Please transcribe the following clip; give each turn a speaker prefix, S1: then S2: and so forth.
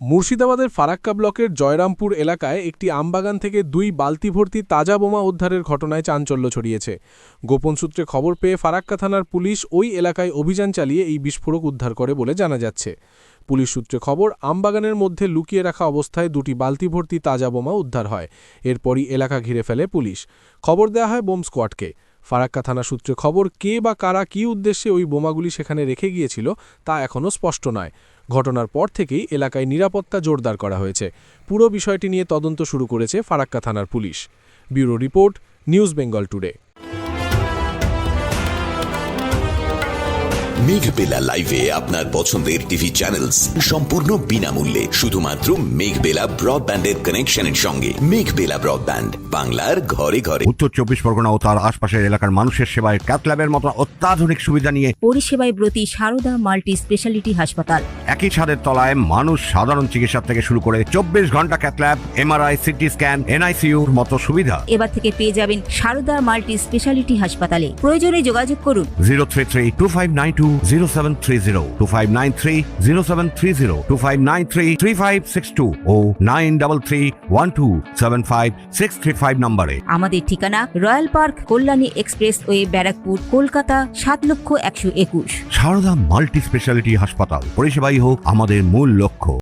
S1: মুর্শিদাবাদের ফারাক্কা ব্লকের জয়রামপুর এলাকায় একটি আমবাগান থেকে 2 বালতি ভর্তি তাজা বোমা উদ্ধারের ঘটনায় চাঞ্চল্য ছড়িয়েছে। গোপন সূত্রে খবর পেয়ে ফারাক্কা থানার পুলিশ ওই এলাকায় অভিযান চালিয়ে এই বিস্ফোরক উদ্ধার করে বলে জানা যাচ্ছে। পুলিশ সূত্রে খবর, আমবাগানের মধ্যে লুকিয়ে রাখা অবস্থায় 2টি বালতি ভর্তি তাজা বোমা উদ্ধার হয়। এরপরই এলাকা ঘিরে ফেলে পুলিশ। খবর দেওয়া হয় বোম স্কোয়াডকে। ফারাক্কা থানা সূত্রে খবর, কে বা কারা কী উদ্দেশ্যে ওই বোমাগুলি সেখানে রেখে গিয়েছিল তা এখনও স্পষ্ট নয়। ঘটনার পর থেকেই এলাকায় নিরাপত্তা জোরদার করা হয়েছে। পুরো বিষয়টি নিয়ে তদন্ত শুরু করেছে ফারাক্কা থানার police. Bureau report, news Bengal today.
S2: Meghbela লাইভে আপনার পছন্দের টিভি চ্যানেলস সম্পূর্ণ বিনামূল্যে, শুধুমাত্র মেঘবেলা ব্রডব্যান্ডের কানেকশনের সঙ্গে। মেঘবেলা ব্রডব্যান্ড, বাংলার ঘরে ঘরে।
S3: উত্তর 24 পরগনা ও তার আশপাশের এলাকার মানুষের সেবায় ক্যাথল্যাবের মতো অত্যাধুনিক সুবিধা নিয়ে
S4: পরিষেবায় ব্রতী সারদা মাল্টি স্পেশালিটি হাসপাতাল।
S3: একই ছাদের তলায় মানুষ সাধারণ চিকিৎসা থেকে শুরু করে 24 ঘন্টা ক্যাথল্যাব, এমআরআই, সিটি স্ক্যান, এনআইসিইউর মতো সুবিধা
S4: এবার থেকে পেয়ে যাবেন সারদা মাল্টি স্পেশালিটি হাসপাতালে। প্রয়োজনে যোগাযোগ করুন
S3: 033-2592-0730, 2593-0730, 2593-3562 ও 9331275635 নম্বরে।
S4: আমাদের ঠিকানা royal park, Kalyani express way, Barrackpore, Kolkata 7,121,000।
S3: Sarada multi speciality হাসপাতাল, পরিষেবাই হোক আমাদের মূল লক্ষ্য।